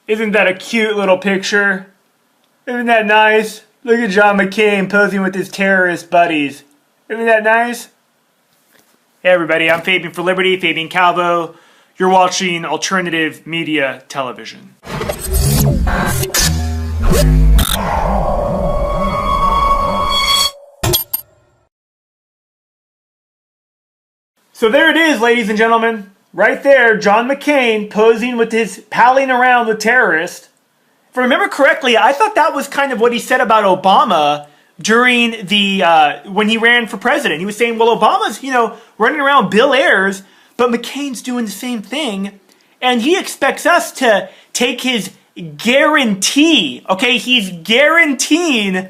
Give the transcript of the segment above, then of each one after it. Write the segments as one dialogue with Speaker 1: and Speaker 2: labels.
Speaker 1: Isn't that a cute little picture? Isn't that nice? Look at John McCain posing with his terrorist buddies. Isn't that nice? Hey everybody, I'm Fabian for Liberty, Fabian Calvo. You're watching alternative media television. So there it is, ladies and gentlemen. Right there, John McCain posing with his palling around with terrorists. If I remember correctly, I thought that was kind of what he said about Obama during the when he ran for president. He was saying, well, Obama's, running around Bill Ayers, but McCain's doing the same thing. And he expects us to take his guarantee, okay? He's guaranteeing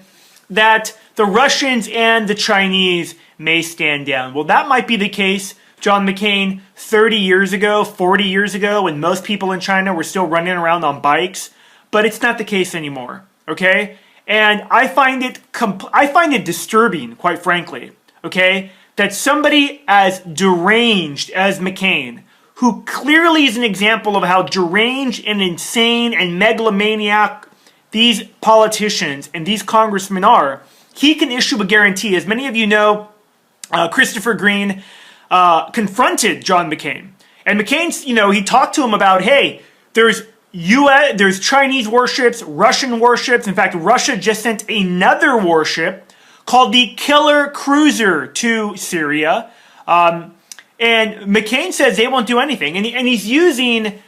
Speaker 1: that the Russians and the Chinese may stand down. Well, that might be the case, John McCain, 30 years ago, 40 years ago, when most people in China were still running around on bikes. But it's not the case anymore, okay? And I find it disturbing, quite frankly, okay, that somebody as deranged as McCain, who clearly is an example of how deranged and insane and megalomaniac these politicians and these congressmen are, he can issue a guarantee. As many of you know, Christopher Green confronted John McCain. And McCain, he talked to him about, hey, there's Chinese warships, Russian warships. In fact, Russia just sent another warship called the Killer Cruiser to Syria. And McCain says they won't do anything. And he's using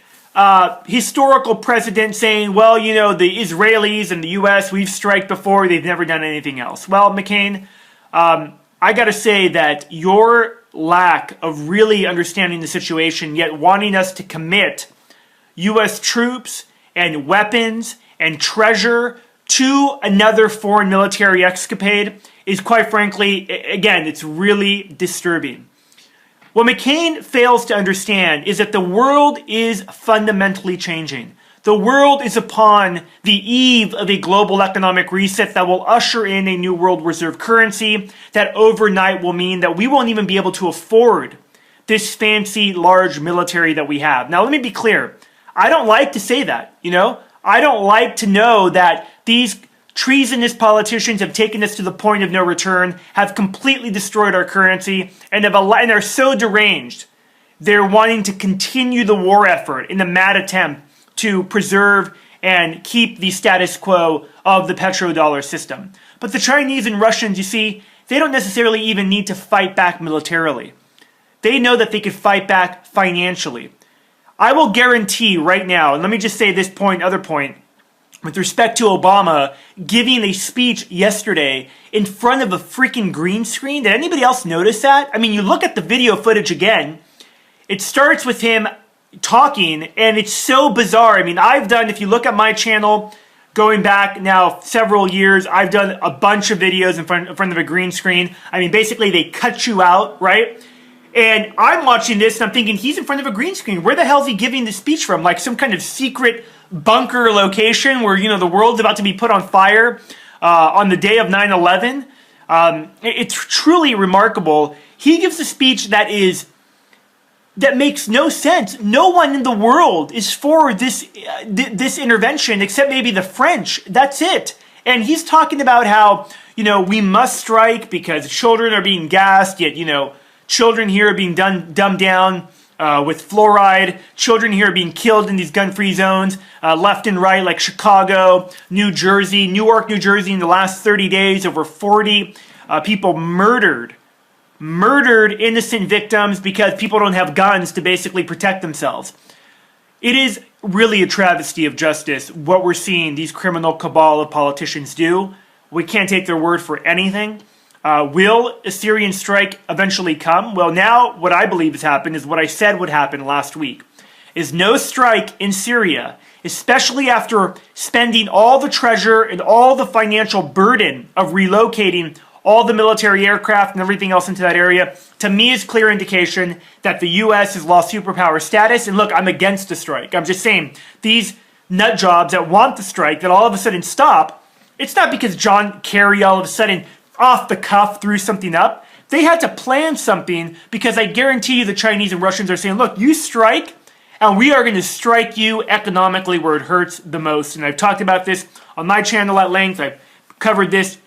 Speaker 1: historical precedent saying, well, the Israelis and the U.S., we've striked before. They've never done anything else. Well, McCain, I got to say that your lack of really understanding the situation, yet wanting us to commit U.S. troops and weapons and treasure to another foreign military escapade is, quite frankly, again, it's really disturbing. What McCain fails to understand is that the world is fundamentally changing. The world is upon the eve of a global economic reset that will usher in a new world reserve currency that overnight will mean that we won't even be able to afford this fancy, large military that we have. Now, let me be clear. I don't like to say that, I don't like to know that these treasonous politicians have taken us to the point of no return, have completely destroyed our currency, and are so deranged. They're wanting to continue the war effort in the mad attempt to preserve and keep the status quo of the petrodollar system. But the Chinese and Russians, you see, they don't necessarily even need to fight back militarily. They know that they could fight back financially. I will guarantee right now, and let me just say this other point, with respect to Obama giving a speech yesterday in front of a freaking green screen. Did anybody else notice that? I mean, you look at the video footage again, it starts with him talking, and it's so bizarre. I mean, if you look at my channel, going back now several years, I've done a bunch of videos in front of a green screen. I mean, basically they cut you out, right? And I'm watching this and I'm thinking, he's in front of a green screen. Where the hell is he giving the speech from? Like some kind of secret bunker location where, the world's about to be put on fire on the day of 9/11. It's truly remarkable. He gives a speech that makes no sense. No one in the world is for this intervention except maybe the French. That's it. And he's talking about how, we must strike because children are being gassed, yet, children here are being dumbed down with fluoride. Children here are being killed in these gun-free zones, left and right, like Chicago, New Jersey, Newark, New Jersey. In the last 30 days, over 40 people murdered innocent victims because people don't have guns to basically protect themselves. It is really a travesty of justice what we're seeing these criminal cabal of politicians do. We can't take their word for anything. Will a Syrian strike eventually come? Well, now what I believe has happened is what I said would happen last week, is no strike in Syria, especially after spending all the treasure and all the financial burden of relocating all the military aircraft and everything else into that area, to me is clear indication that the U.S. has lost superpower status. And look, I'm against the strike. I'm just saying, these nut jobs that want the strike, that all of a sudden stop, it's not because John Kerry all of a sudden off the cuff threw something up. They had to plan something because I guarantee you the Chinese and Russians are saying, look, you strike And we are going to strike you economically where it hurts the most. And I've talked about this on my channel at length. I've covered this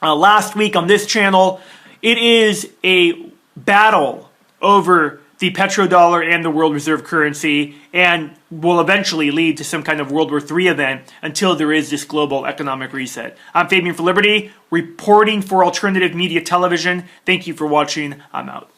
Speaker 1: last week on this channel. It is a battle over the petrodollar and the world reserve currency, and will eventually lead to some kind of World War III event until there is this global economic reset. I'm Fabian for Liberty, reporting for Alternative Media Television. Thank you for watching. I'm out.